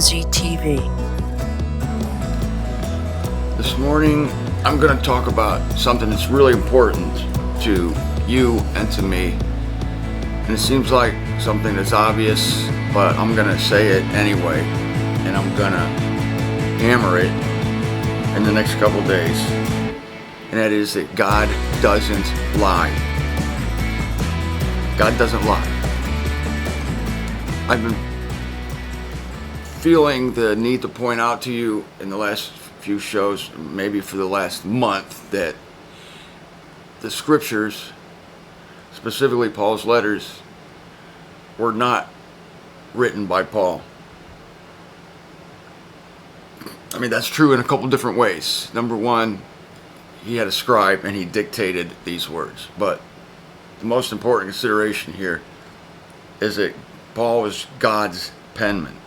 MZTV. This morning, I'm going to talk about something that's really important to you and to me. And it seems like something that's obvious, but I'm going to say it anyway. And I'm going to hammer it in the next couple days. And that is that God doesn't lie. God doesn't lie. I've been feeling the need to point out to you in the last few shows, maybe for the last month, that the scriptures, specifically Paul's letters, were not written by Paul. I mean, that's true in a couple different ways. Number one, he had a scribe and he dictated these words. But the most important consideration here is that Paul was God's penman.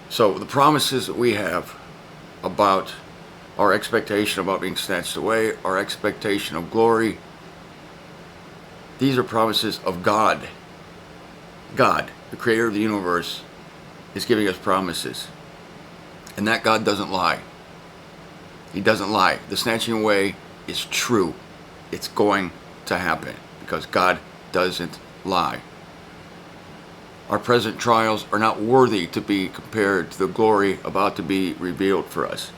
So the promises that we have about our expectation about being snatched away, our expectation of glory, these are promises of God. God, the creator of the universe, is giving us promises. And that God doesn't lie. He doesn't lie. The snatching away is true. It's going to happen because God doesn't lie. Our present trials are not worthy to be compared to the glory about to be revealed for us.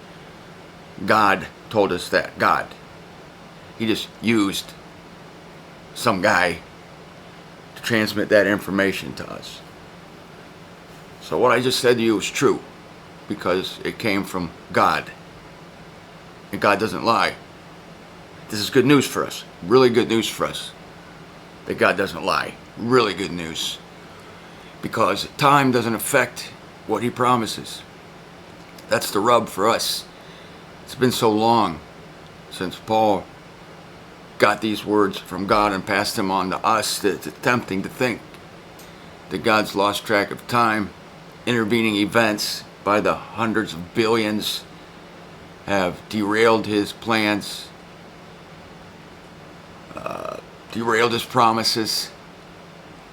God told us that. God. He just used some guy to transmit that information to us. So what I just said to you is true because it came from God. And God doesn't lie. This is good news for us. Really good news for us. That God doesn't lie. Really good news. Because time doesn't affect what he promises. That's the rub for us. It's been so long since Paul got these words from God and passed them on to us that it's tempting to think that God's lost track of time. Intervening events by the hundreds of billions have derailed his plans, derailed his promises.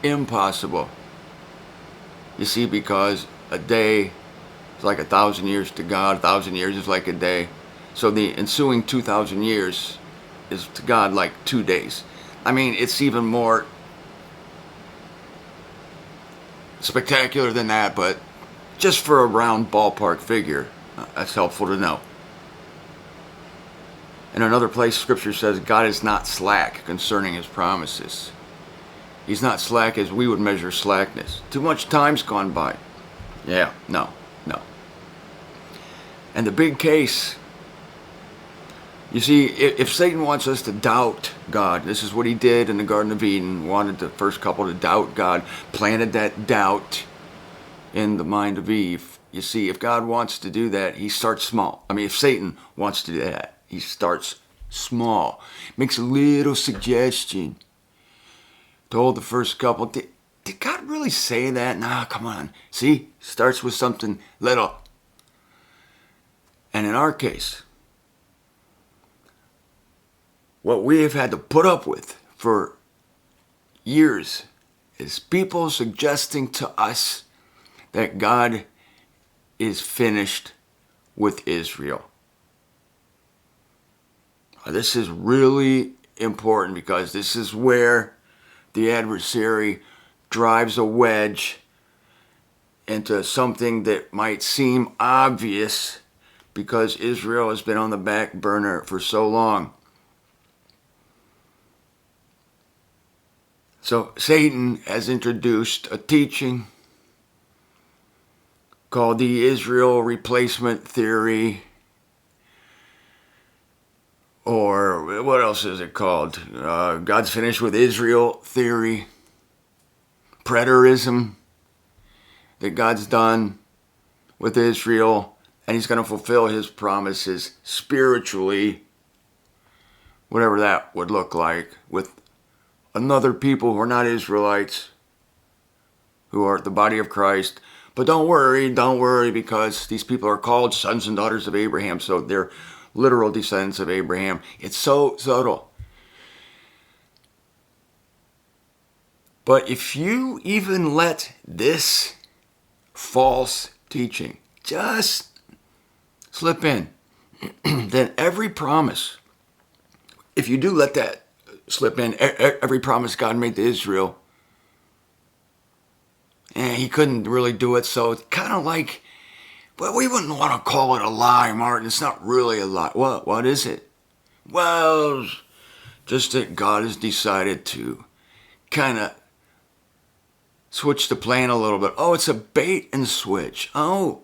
Impossible. You see, because a day is like 1,000 years to God, 1,000 years is like a day. So the ensuing 2,000 years is to God like 2 days. I mean, it's even more spectacular than that, but just for a round ballpark figure, that's helpful to know. In another place, Scripture says God is not slack concerning his promises. He's not slack as we would measure slackness. Too much time's gone by. Yeah, no. And the big case, you see, if Satan wants us to doubt God, this is what he did in the Garden of Eden, wanted the first couple to doubt God, planted that doubt in the mind of Eve. You see, if God wants to do that, he starts small. I mean, if Satan wants to do that, he starts small. Makes a little suggestion. Told the first couple, did God really say that? Nah, come on. See, starts with something little. And in our case, what we have had to put up with for years is people suggesting to us that God is finished with Israel. This is really important because this is where the adversary drives a wedge into something that might seem obvious because Israel has been on the back burner for so long. So Satan has introduced a teaching called the Israel Replacement Theory, or what else is it called? God's finished with Israel theory. Preterism. That God's done with Israel and he's going to fulfill his promises spiritually, whatever that would look like, with another people who are not Israelites, who are the body of Christ. But don't worry, because these people are called sons and daughters of Abraham, so they're literal descendants of Abraham. It's so subtle. But if you even let this false teaching just slip in, then every promise, if you do let that slip in, every promise God made to Israel, and he couldn't really do it, so it's kind of like, well, we wouldn't want to call it a lie, Martin. It's not really a lie. What is it? Well, just that God has decided to kind of switch the plan a little bit. Oh, it's a bait and switch. Oh,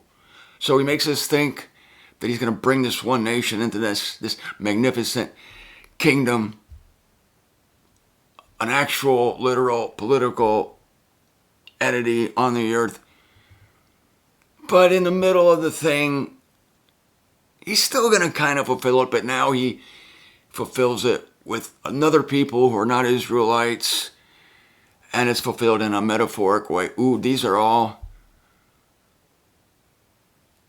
so he makes us think that he's going to bring this one nation into this magnificent kingdom, an actual, literal, political entity on the earth. But in the middle of the thing, he's still going to kind of fulfill it, but now he fulfills it with another people who are not Israelites, and it's fulfilled in a metaphoric way. Ooh, these are all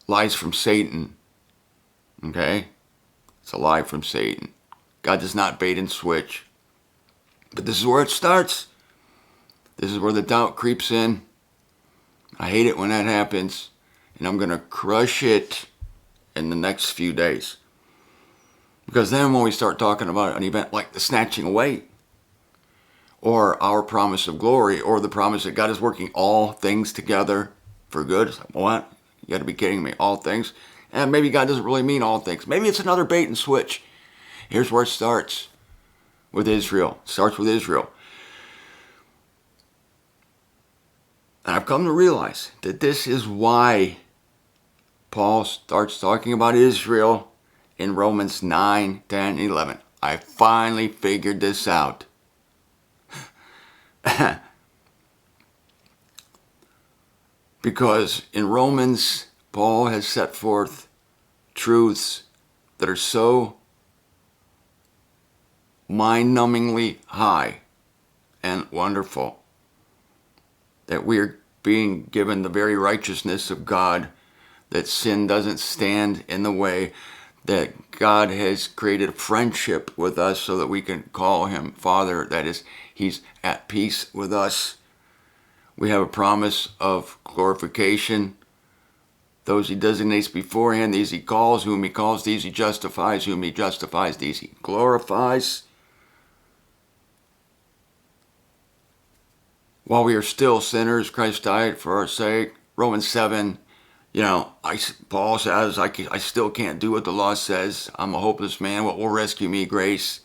lies from Satan. Okay? It's a lie from Satan. God does not bait and switch. But this is where it starts. This is where the doubt creeps in. I hate it when that happens. And I'm going to crush it in the next few days. Because then when we start talking about an event like the snatching away, or our promise of glory, or the promise that God is working all things together for good. It's like, what? You got to be kidding me. All things? And maybe God doesn't really mean all things. Maybe it's another bait and switch. Here's where it starts with Israel. It starts with Israel. And I've come to realize that this is why Paul starts talking about Israel in Romans 9, 10, 11. I finally figured this out. Because in Romans, Paul has set forth truths that are so mind-numbingly high and wonderful that we are being given the very righteousness of God, that sin doesn't stand in the way, that God has created a friendship with us so that we can call him Father. That is, he's at peace with us. We have a promise of glorification. Those he designates beforehand, these he calls. Whom he calls, these he justifies. Whom he justifies, these he glorifies. While we are still sinners, Christ died for our sake. Romans 7, Paul says, I still can't do what the law says. I'm a hopeless man. What will rescue me? Grace.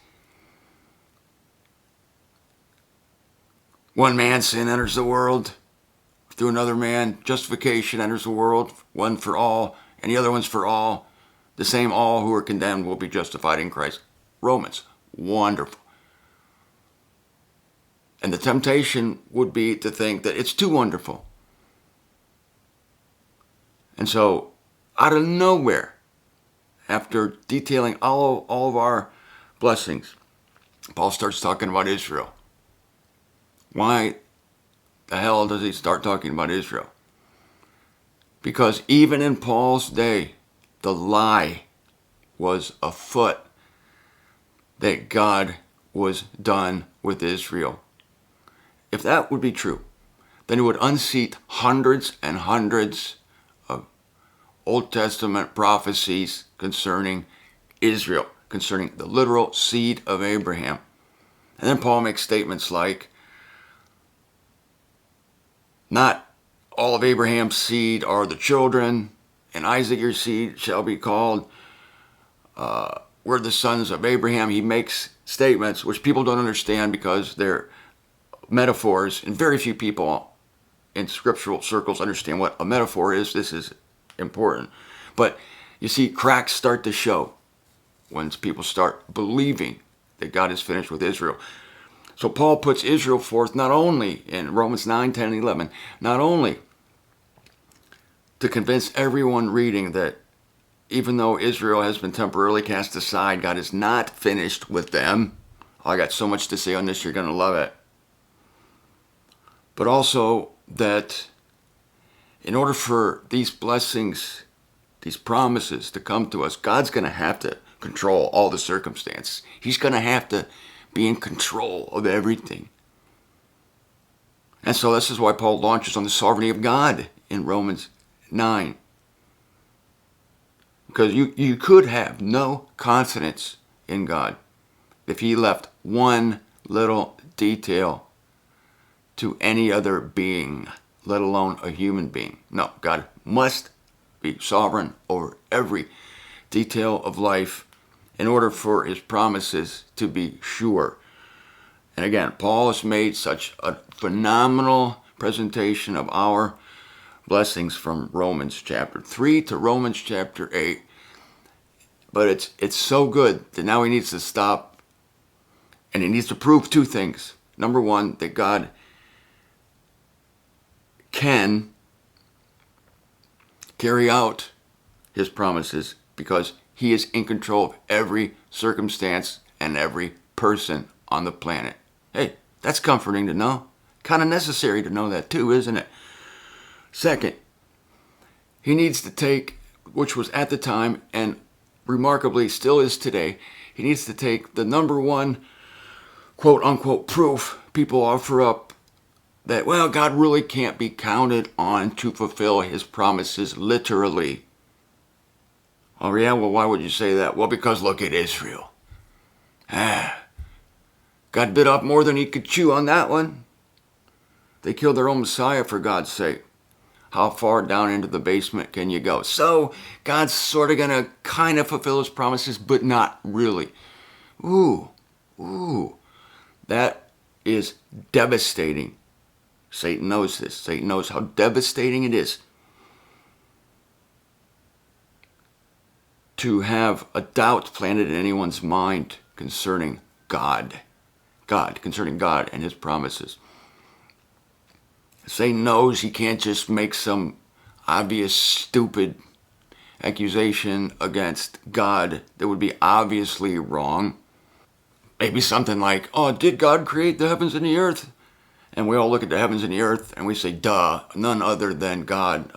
One man, sin enters the world. Through another man, justification enters the world. One for all, and the other one's for all. The same all who are condemned will be justified in Christ. Romans. Wonderful. And the temptation would be to think that it's too wonderful. And so, out of nowhere, after detailing all of our blessings, Paul starts talking about Israel. Why the hell does he start talking about Israel? Because even in Paul's day, the lie was afoot that God was done with Israel. If that would be true, then it would unseat hundreds and hundreds of Old Testament prophecies concerning Israel, concerning the literal seed of Abraham. And then Paul makes statements like, not all of Abraham's seed are the children, and Isaac your seed shall be called. We're the sons of Abraham. He makes statements which people don't understand because they're metaphors, and very few people in scriptural circles understand what a metaphor is. This is important. But you see, cracks start to show when people start believing that God is finished with Israel. So Paul puts Israel forth not only in Romans 9, 10, and 11, not only to convince everyone reading that even though Israel has been temporarily cast aside, God is not finished with them. Oh, I got so much to say on this, you're going to love it. But also that in order for these blessings, these promises to come to us, God's going to have to control all the circumstances. He's going to have to be in control of everything. And so this is why Paul launches on the sovereignty of God in Romans 9. Because you could have no confidence in God if he left one little detail to any other being, let alone a human being. No, God must be sovereign over every detail of life in order for his promises to be sure. And again, Paul has made such a phenomenal presentation of our blessings from Romans chapter 3 to Romans chapter 8. But it's so good that now he needs to stop and he needs to prove two things. Number one, that God can carry out his promises because he is in control of every circumstance and every person on the planet. Hey, that's comforting to know. Kind of necessary to know that too, isn't it? Second, he needs to take, which was at the time and remarkably still is today, he needs to take the number one quote unquote proof people offer up that, well, God really can't be counted on to fulfill his promises literally. Oh yeah, well, why would you say that? Well, because look at Israel. God bit off more than he could chew on that one. They killed their own Messiah, for God's sake. How far down into the basement can you go? So God's sort of going to kind of fulfill his promises, but not really. Ooh, that is devastating. Satan knows this. Satan knows how devastating it is to have a doubt planted in anyone's mind concerning concerning God and his promises. Satan knows he can't just make some obvious stupid accusation against God that would be obviously wrong. Maybe something like, oh, did God create the heavens and the earth? And we all look at the heavens and the earth and we say, duh, none other than God,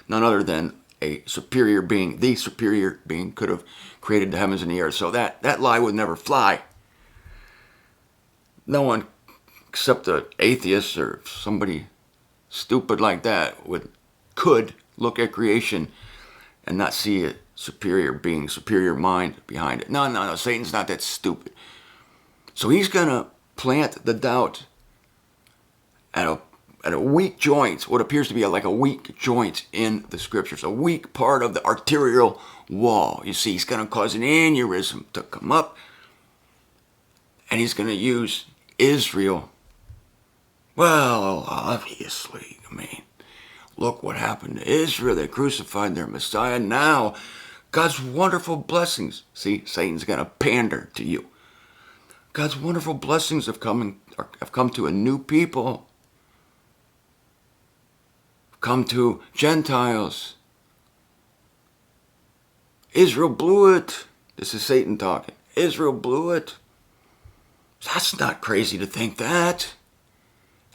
none other than a superior being, the superior being could have created the heavens and the earth. So that lie would never fly. No one except an atheist or somebody stupid like that could look at creation and not see a superior being, superior mind behind it. No, Satan's not that stupid. So he's going to plant the doubt at a weak joint, what appears to be like a weak joint in the scriptures, a weak part of the arterial wall. You see, he's going to cause an aneurysm to come up, and he's going to use Israel. Well, obviously, look what happened to Israel. They crucified their Messiah. Now, God's wonderful blessings. See, Satan's going to pander to you. God's wonderful blessings have come to a new people. Come to Gentiles. Israel blew it. This is Satan talking. Israel blew it. That's not crazy to think that.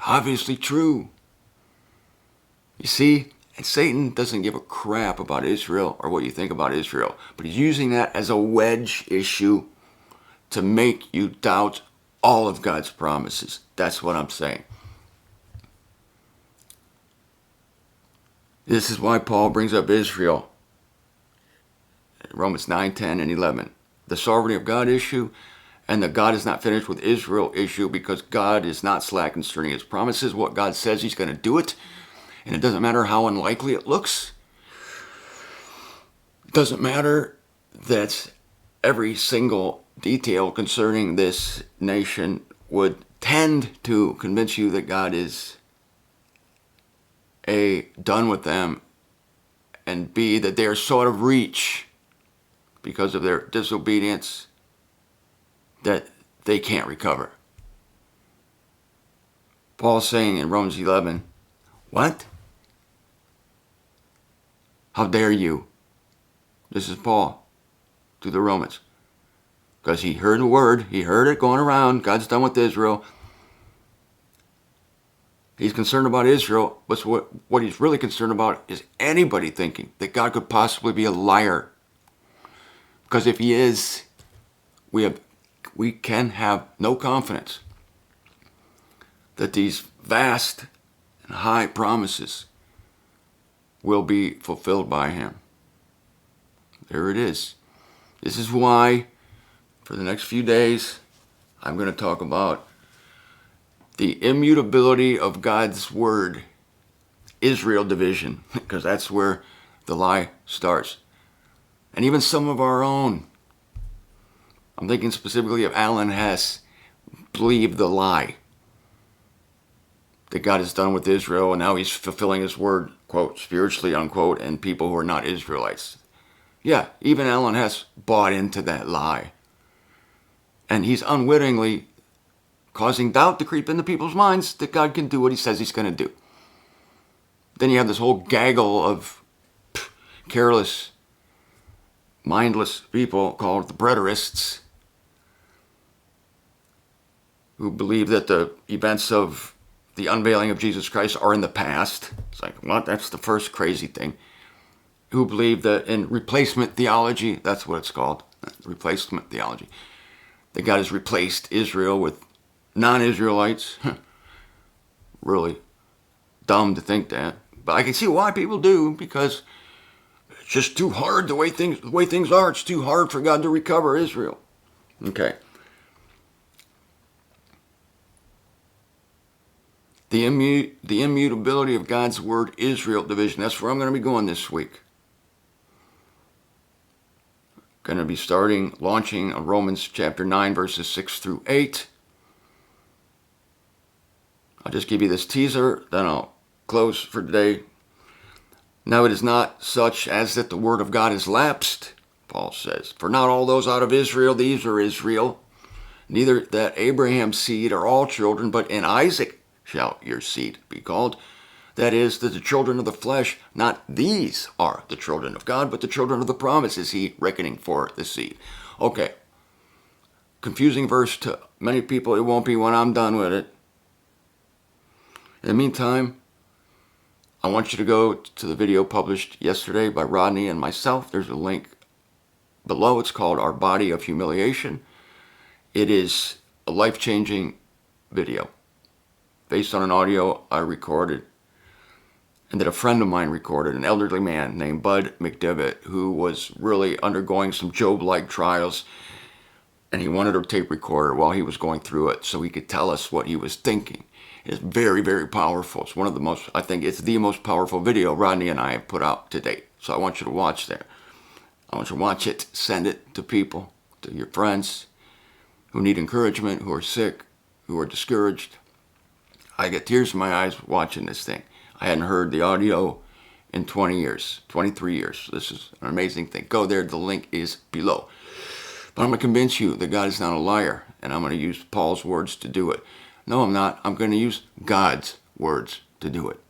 Obviously true. You see, and Satan doesn't give a crap about Israel or what you think about Israel, but he's using that as a wedge issue to make you doubt all of God's promises. That's what I'm saying. This is why Paul brings up Israel. Romans 9, 10, and 11. The sovereignty of God issue and the God is not finished with Israel issue, because God is not slack concerning his promises. What God says, he's going to do it. And it doesn't matter how unlikely it looks. It doesn't matter that every single detail concerning this nation would tend to convince you that God is A, done with them, and B, that they are sort of reach because of their disobedience, that they can't recover. Paul's saying in Romans 11, what? How dare you? This is Paul to the Romans. Because he heard the word, he heard it going around, God's done with Israel. He's concerned about Israel, but what he's really concerned about is anybody thinking that God could possibly be a liar. Because if he is, we can have no confidence that these vast and high promises will be fulfilled by him. There it is. This is why, for the next few days, I'm going to talk about the immutability of God's word, Israel division, because that's where the lie starts. And even some of our own. I'm thinking specifically of Alan Hess, believed the lie that God has done with Israel, and now he's fulfilling his word, quote, spiritually, unquote, and people who are not Israelites. Yeah, even Alan Hess bought into that lie. And he's unwittingly causing doubt to creep into people's minds that God can do what he says he's going to do. Then you have this whole gaggle of careless, mindless people called the Preterists, who believe that the events of the unveiling of Jesus Christ are in the past. It's like, what? That's the first crazy thing. Who believe that in replacement theology, that's what it's called, replacement theology, that God has replaced Israel with non-Israelites. Really dumb to think that. But I can see why people do, because it's just too hard the way things are. It's too hard for God to recover Israel. Okay. The immutability of God's word, Israel division. That's where I'm going to be going this week. Going to be launching on Romans chapter 9, verses 6 through 8. I'll just give you this teaser, then I'll close for today. Now it is not such as that the word of God is lapsed, Paul says. For not all those out of Israel, these are Israel. Neither that Abraham's seed are all children, but in Isaac shall your seed be called. That is, that the children of the flesh, not these are the children of God, but the children of the promise is he reckoning for the seed. Okay. Confusing verse to many people. It won't be when I'm done with it. In the meantime, I want you to go to the video published yesterday by Rodney and myself. There's a link below. It's called Our Body of Humiliation. It is a life-changing video based on an audio I recorded and that a friend of mine recorded, an elderly man named Bud McDevitt, who was really undergoing some Job-like trials, and he wanted a tape recorder while he was going through it so he could tell us what he was thinking. It's very, very powerful. It's one of the most, I think it's the most powerful video Rodney and I have put out to date. So I want you to watch that. I want you to watch it, send it to people, to your friends who need encouragement, who are sick, who are discouraged. I get tears in my eyes watching this thing. I hadn't heard the audio in 20 years, 23 years. This is an amazing thing. Go there. The link is below. But I'm going to convince you that God is not a liar, and I'm going to use Paul's words to do it. No, I'm not. I'm going to use God's words to do it.